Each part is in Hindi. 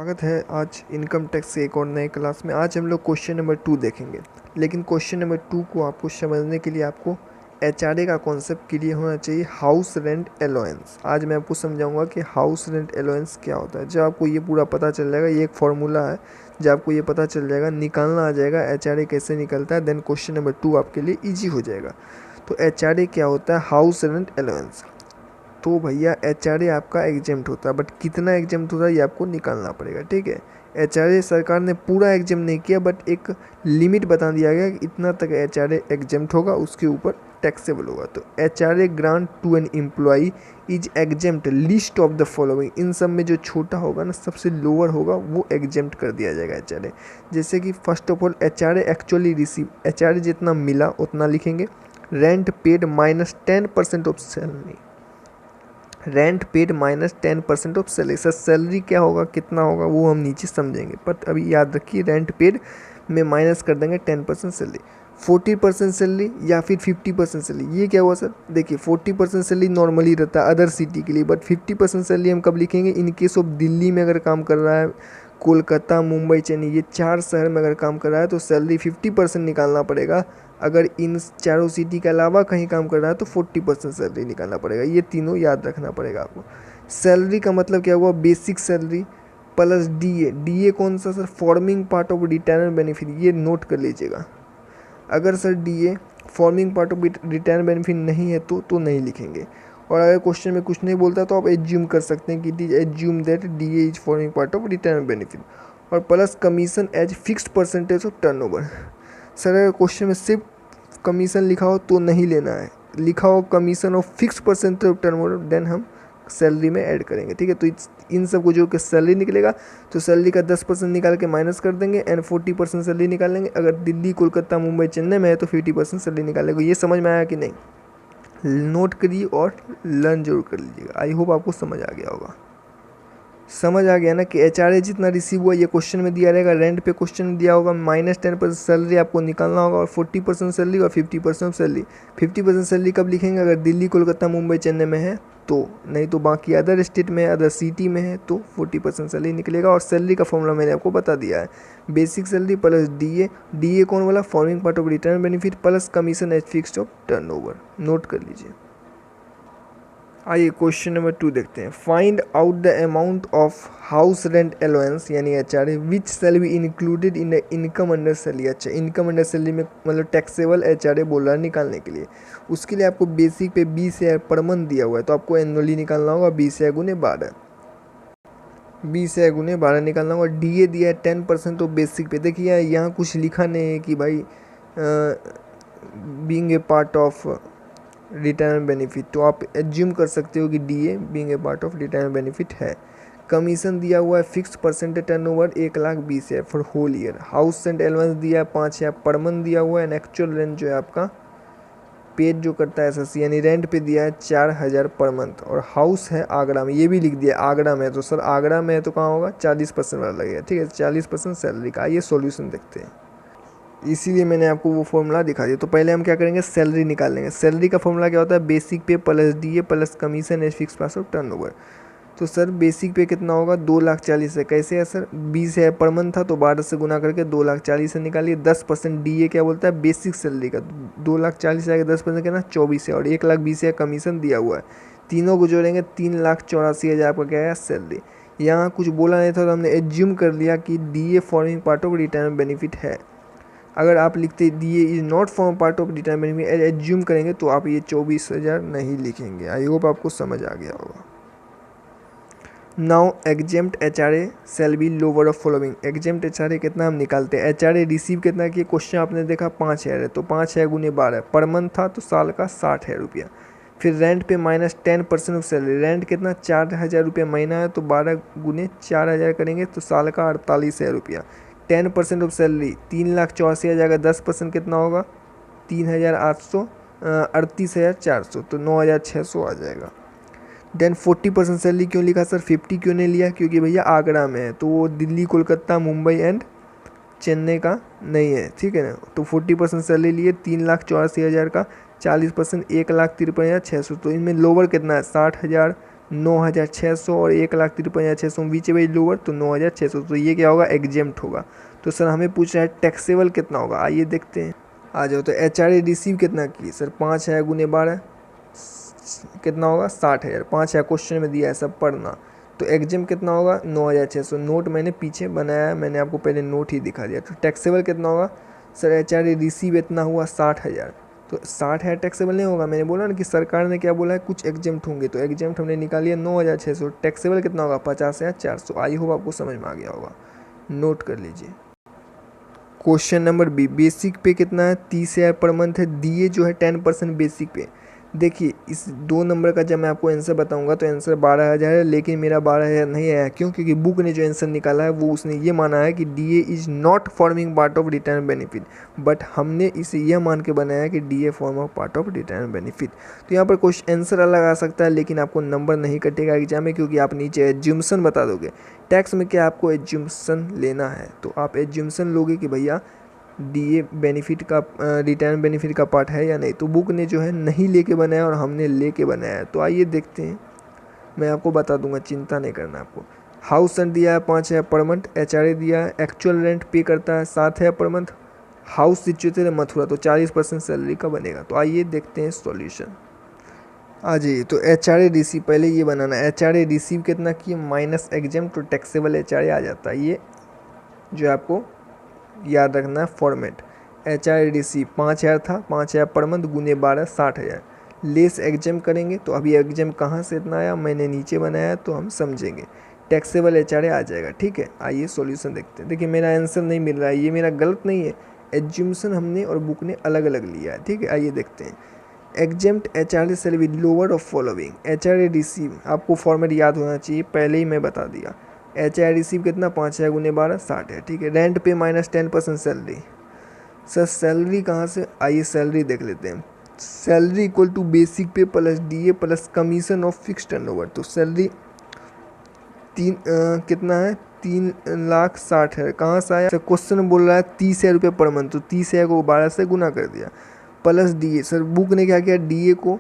स्वागत है आज इनकम टैक्स के एक और नए क्लास में। आज हम लोग क्वेश्चन नंबर 2 देखेंगे, लेकिन क्वेश्चन नंबर 2 को आपको समझने के लिए आपको एचआरए का कॉन्सेप्ट क्लियर होना चाहिए। हाउस रेंट अलाउंस आज मैं आपको समझाऊंगा कि हाउस रेंट अलाउंस क्या होता है। जब आपको ये पूरा पता चल जाएगा, ये एक फॉर्मूला है, जब आपको ये पता चल जाएगा, निकालना आ जाएगा एचआरए कैसे निकलता है, देन क्वेश्चन नंबर 2 आपके लिए ईजी हो जाएगा। तो एचआरए क्या होता है? House rent allowance. तो भैया एचआरए आपका एग्जेम्प्ट होता है, बट कितना एग्जेम्प्ट होता है ये आपको निकालना पड़ेगा। ठीक है, एचआरए सरकार ने पूरा एग्जेम्प्ट नहीं किया, बट एक लिमिट बता दिया गया कि इतना तक एचआरए एग्जेम्प्ट होगा, उसके ऊपर टैक्सेबल होगा। तो HRA grant to an employee is exempt list of the following. इन सब में जो छोटा होगा ना, सबसे लोअर होगा, वो एग्जेम्प्ट कर दिया जाएगा एचआरए। जैसे कि first of all HRA actually receive, HRA जितना मिला उतना लिखेंगे। Rent paid minus 10% of salary, rent paid minus 10% of salary. Sir salary क्या होगा, कितना होगा, वो हम नीचे समझेंगे, बट अभी याद रखिए रेंट पेड में माइनस कर देंगे 10% सैलरी। 40% सैलरी या फिर 50% सैलरी, ये क्या हुआ सर? देखिए 40% सैलरी नॉर्मली रहता है अदर सिटी के लिए, बट 50% सैलरी हम कब लिखेंगे? इन केस ऑफ दिल्ली में अगर काम कर रहा है, कोलकाता, मुंबई, चेन्नई, ये 4 शहर में अगर काम कर रहा है तो सैलरी 50% निकालना पड़ेगा। अगर इन चारों सिटी के अलावा कहीं काम कर रहा है तो 40% सैलरी निकालना पड़ेगा। ये तीनों याद रखना पड़ेगा आपको। सैलरी का मतलब क्या हुआ? Basic salary plus DA. DA कौन सा sir? Forming part of retirement benefit, ये नोट कर लीजिएगा। अगर sir DA forming part of retirement benefit नहीं है तो नहीं लिखेंगे। और अगर क्वेश्चन में कुछ नहीं बोलता तो आप एज्यूम कर सकते हैं कि it is assume that DA is forming part of retirement benefit. और plus commission as fixed percentage of turnover. Sir अगर क्वेश्चन में सिर्फ कमीशन लिखा हो तो नहीं लेना है, लिखा हो commission of fix percentage of turnover, then हम सैलरी में ऐड करेंगे। ठीक है, तो इन सब को जो कि सैलरी निकलेगा तो सैलरी का 10% निकाल के माइनस कर देंगे एंड 40% सैलरी निकालेंगे। अगर दिल्ली, कोलकाता, मुंबई, चेन्नई में है तो 50% सैलरी निकालेंगे। ये समझ में आया कि नहीं? नोट करिए और लर्न जरूर कर लीजिएगा। आई होप आपको समझ आ गया होगा। समझ आ गया ना कि एचआरए जितना रिसीव हुआ ये क्वेश्चन में दिया रहेगा। रेंट पे क्वेश्चन में दिया होगा माइनस 10% सैलरी आपको निकालना होगा, और 40% सैलरी और 50% सैलरी। 50% सैलरी कब लिखेंगे? अगर दिल्ली, कोलकाता, मुंबई, चेन्नई में है तो, नहीं तो बाकी अदर स्टेट में, अदर सिटी में है तो 40% सैलरी निकलेगा। और सैलरी का फॉर्मूला मैंने आपको बता दिया है, basic salary plus DA. DA कौन वाला? Forming part of return benefit plus commission as fixed of turnover. Note कर लीजिए। आइए क्वेश्चन नंबर 2 देखते हैं। Find out the amount of house rent allowance यानी HRA which shall be included in the income under salary. अच्छा, इनकम अंडर सैलरी में मतलब टैक्सेबल एचआरए बोल रहा है निकालने के लिए। उसके लिए आपको बेसिक पे 20,000 पर मंथ दिया हुआ है, तो आपको एनुअली निकालना होगा 20,000 गुने 12, 20,000 गुने 12 निकालना होगा। डीए दिया है 10% तो बेसिक पे। देखिए यहाँ कुछ लिखा नहीं है कि भाई being a part of retirement benefit, तो आप एज्यूम कर सकते हो कि DA being a part of retirement benefit है। कमीशन दिया हुआ है fix percentage turnover 1,20,000 for whole year. House rent allowance दिया है 5,000 पर मंथ दिया हुआ है। एंड एक्चुअल रेंट जो है आपका पेड जो करता है एसएससी यानी रेंट पे दिया है 4,000 पर मंथ। और हाउस है आगरा में, ये भी लिख दिया आगरा में, तो सर आगरा में है तो कहाँ होगा? 40% वाला लगेगा। ठीक है, 40% सैलरी का। आइए सॉल्यूशन देखते हैं, इसीलिए मैंने आपको वो फॉर्मूला दिखा दिया। तो पहले हम क्या करेंगे? सैलरी निकाल लेंगे। सैलरी का फॉर्मूला क्या होता है? Basic pay plus DA plus commission as fix pass of turnover. तो सर बेसिक पे कितना होगा? 2,40,000 है। कैसे है सर? 20,000 पर मंथ था तो 12 से गुना करके 2,40,000 से निकालिए। 10% डीए क्या बोलता है? बेसिक सैलरी का। 2,40,000 का 10% कितना? 24 है। और 1,20,000 कमीशन दिया हुआ है। तीनों को जोड़ेंगे 3,84,000 आपका क्या है? सैलरी। यहाँ कुछ बोला नहीं था तो हमने एज्यूम कर लिया कि DA forming part of retirement benefit है। अगर आप लिखते DA is not form part of retirement में एज्यूम करेंगे तो आप ये 24,000 नहीं लिखेंगे। आई होप आपको समझ आ गया होगा। Now exempt HRA shall be lower of following. Exempt HRA कितना हम निकालते हैं? एचआरए रिसीव कितना किया? क्वेश्चन आपने देखा 5,000 है, तो 5,000 गुने 12 पर मंथ था तो साल का 60,000 रुपया। फिर रेंट पे माइनस 10% ऑफ सैलरी। रेंट कितना? 4,000 रुपया महीना है, तो 12 गुने 4,000 करेंगे तो साल का 48,000 रुपया। 10% ऑफ सैलरी 3,84,000 का 10% कितना होगा? 3,800, 38,400, तो 9,600 आ जाएगा। देन 40% सैलरी क्यों लिखा सर? 50 क्यों नहीं लिया? क्योंकि भैया आगरा में है तो वो दिल्ली, कोलकाता, मुंबई एंड चेन्नई का नहीं है। ठीक है ना, तो 40% सैलरी लिए 3,84,000 का 40% 1,53,600, तो इनमें लोअर कितना है? 60,000 9,600 और 1,53,600 विच इज लोअर, तो 9,600, तो ये क्या होगा, एग्जेम्प्ट होगा। तो सर हमें पूछ रहा है टैक्सेबल कितना होगा, आइए देखते हैं। आ जाओ, तो HRA रिसीव कितना की सर, 5,000 गुने 12 कितना होगा, 60,000। 5,000 क्वेश्चन में दिया है, सब पढ़ना। तो एग्जाम कितना होगा, 9,600। नोट मैंने पीछे बनाया है, मैंने आपको पहले नोट ही दिखा दिया। तो टैक्सेबल कितना होगा सर, HRA रिसीव इतना हुआ 60,000। तो 60,000 टैक्सेबल नहीं होगा, मैंने बोला ना कि सरकार ने क्या बोला है, कुछ एग्जाम्ट होंगे, तो एग्जाम्ट हमने निकाल लिया 9,600। टैक्सेबल कितना होगा, 50,400। आई होप आपको समझ में आ गया होगा, नोट कर लीजिए। Question number B, basic pay कितना है, 30,000 पर मंथ है। दिए जो है 10% बेसिक पे। देखिए इस 2 नंबर का जब मैं आपको आंसर बताऊंगा तो आंसर 12,000 है, लेकिन मेरा 12,000 नहीं आया। क्यों? क्योंकि बुक ने जो आंसर निकाला है वो उसने ये माना है कि DA is not forming part of return benefit, but हमने इसे यह मान के बनाया कि DA form of part of return benefit. तो यहाँ पर क्वेश्चन आंसर अलग आ सकता है, लेकिन आपको नंबर नहीं कटेगा एग्जाम में, क्योंकि आप नीचे एज्यूम्सन बता दोगे। टैक्स में क्या आपको एज्यूम्सन लेना है, तो आप एज्यूम्सन लोगे कि भैया DA बेनिफिट का रिटर्न बेनिफिट का पार्ट है या नहीं। तो बुक ने जो है नहीं लेके बनाया और हमने लेके बनाया है। तो आइए देखते हैं, मैं आपको बता दूंगा, चिंता नहीं करना आपको। हाउस रेंट दिया है 5,000 पर मंथ, HRA दिया है, एक्चुअल रेंट पे करता है 7,000 पर मंथ। हाउस सिचुएटेड है मथुरा, तो 40% सैलरी का बनेगा। तो आइए देखते हैं सॉल्यूशन। आ जाइए, तो HRA रिसीव पहले ये बनाना है। HRA रिसीव कितना की माइनस एग्जाम, तो टैक्सेबल HRA आ जाता है। ये जो आपको याद रखना है फॉर्मेट। HRA रिसीव 5,000 था, 5,000 पर मंथ गुने 12 60,000। लेस एग्जाम करेंगे, तो अभी एग्जाम कहाँ से इतना आया, मैंने नीचे बनाया तो हम समझेंगे। टैक्सेबल HRA आ जाएगा, ठीक है। आइए सॉल्यूशन देखते हैं। देखिए मेरा आंसर नहीं मिल रहा है, ये मेरा गलत नहीं है, एज्यूम्सन हमने और बुक ने अलग अलग लिया है, ठीक है। आइए देखते हैं। Exempt HRA shall be lower of following. HRA receive, आपको फॉर्मेट याद होना चाहिए, पहले ही मैं बता दिया। HRA रिसीव कितना, 5,000 गुने 12 60 है, ठीक है। रेंट पे माइनस 10% सैलरी। सर सैलरी कहाँ से, आइए सैलरी देख लेते हैं। Salary equal to basic pay plus DA plus commission of fix turnover. तो सैलरी कितना है, 3,60,000 है। कहाँ से आया, क्वेश्चन बोल रहा है 30,000 रुपये पर मंथ, तो 30,000 को 12 से गुना कर दिया प्लस DA। सर बुक ने क्या किया, DA को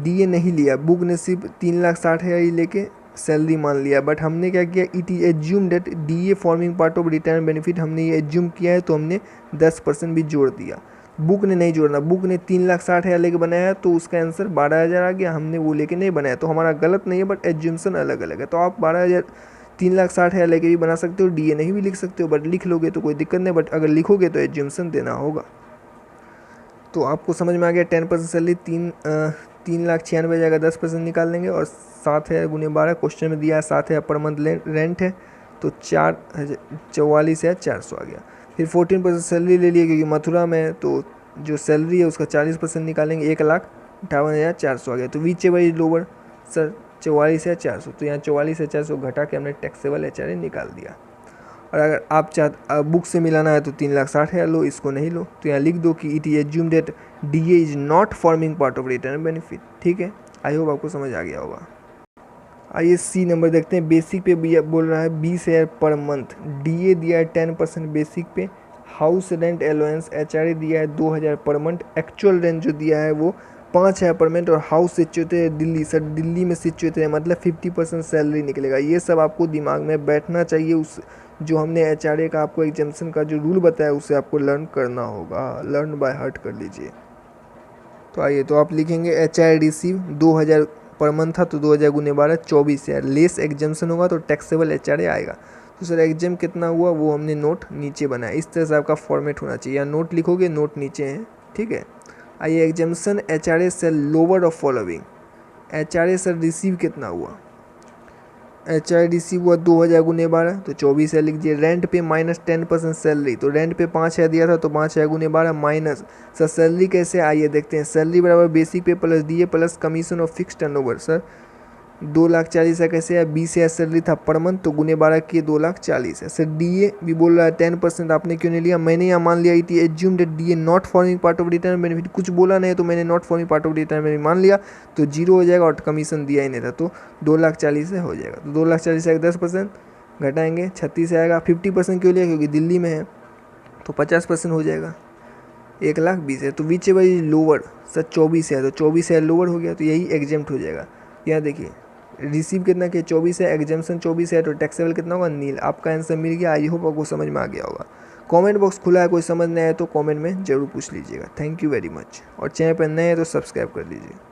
DA नहीं लिया, बुक ने सिर्फ 3,60,000 ही लेके सैलरी मान लिया। बट हमने क्या किया, it is assume date DA forming part of return benefit, हमने ये एज्यूम किया है, तो हमने 10% भी जोड़ दिया। बुक ने नहीं जोड़ना, बुक ने 3,60,000 लेके बनाया, तो उसका आंसर 12,000 आ गया। हमने वो लेके नहीं बनाया, तो हमारा गलत नहीं है, बट एज्यूम्सन अलग अलग है। तो आप 12,000 3,60,000 लेके भी बना सकते हो, DA नहीं भी लिख सकते हो, बट लिख लोगे तो कोई दिक्कत नहीं, बट अगर लिखोगे तो एज्यूम्सन देना होगा। तो आपको समझ में आ गया, 10% सैलरी 3,96,000 जाएगा, 10% निकाल लेंगे। और 7,000 गुने 12 क्वेश्चन में दिया है, 7,000 पर मंथ रेंट है, तो 44,400 आ गया। फिर 14% सैलरी ले लिए, क्योंकि मथुरा में है, तो जो सैलरी है उसका 40% निकालेंगे, 1,58,400 आ गया। तो which ever is lower sir, 44,400। तो यहाँ 44,400 घटा के हमने टैक्सेबल HRA निकाल दिया। और अगर आप बुक से मिलाना है तो 3,60,000 लो, इसको नहीं लो। तो यहाँ लिख दो कि it is assumed that DA is not forming part of return benefit, ठीक है। आई होप आपको समझ आ गया होगा। आइए C नंबर देखते हैं। बेसिक पे बोल रहा है 20,000 पर मंथ, DA दिया है 10% बेसिक पे। हाउस रेंट एलोवेंस HRA दिया है 2,000 पर मंथ। एक्चुअल रेंट जो दिया है वो 5,000 पर मंथ, और हाउस सिचुएटेड है दिल्ली। सर दिल्ली में सिचुएटेड है, मतलब 50% सैलरी निकलेगा। ये सब आपको दिमाग में बैठना चाहिए। उस जो हमने HRA का आपको एग्जाम्शन का जो रूल बताया उसे आपको लर्न करना होगा, लर्न बाय हार्ट कर लीजिए। तो आइए, तो आप लिखेंगे HRA रिसीव 2,000 पर मंथ था, तो 2,000 गुने 12 24,000। लेस एग्जाम्शन होगा तो टैक्सेबल HRA आएगा। तो सर एग्जाम कितना हुआ वो हमने नोट नीचे बनाया। इस तरह से आपका फॉर्मेट होना चाहिए, या नोट लिखोगे, नोट नीचे है, ठीक है। आइए, एग्जाम्शन HRA से lower of following. HRA sir receive कितना हुआ, HRA रिसीव हुआ 2,000 गुने 12, तो 24,000 लिख दिए। रेंट पे माइनस 10% सैलरी, तो रेंट पे 5,000 दिया था, तो 5,000 गुने 12 माइनस। सर सैलरी कैसे, आइए देखते हैं। सैलरी बराबर basic pay plus DA plus commission of fix turnover. Sir 2,40,000 कैसे है, 20,000 सैलरी था पर मंथ, तो गुने 12 किए 2,40,000 है। सर DA भी बोल रहा है 10%, आपने क्यों नहीं लिया, मैंने यहाँ मान लिया it assume that DA not forming part of return benefit. कुछ बोला नहीं तो मैंने not forming part of return benefit मान लिया, तो 0 हो जाएगा, और कमीशन दिया ही नहीं था, तो 2,40,000 हो जाएगा। तो 2,40,000 10% घटाएंगे, 36 आएगा। 50% क्यों लिया, क्योंकि दिल्ली में है, तो 50% हो जाएगा, 1,20,000 है। तो which ever is lower, sir 24,000, तो 24,000 लोअर हो गया, तो यही एग्जेम्प्ट हो जाएगा। यहाँ देखिए रिसीव कितना किया 24 है, एग्जाम्शन 24 है, तो टैक्सेबल कितना होगा नील। आपका आंसर मिल गया। आई होप आपको समझ में आ गया होगा। कमेंट बॉक्स खुला है, कोई समझ नहीं आया तो कमेंट में ज़रूर पूछ लीजिएगा। Thank you very much. और चैनल पर नए हैं तो सब्सक्राइब कर लीजिए।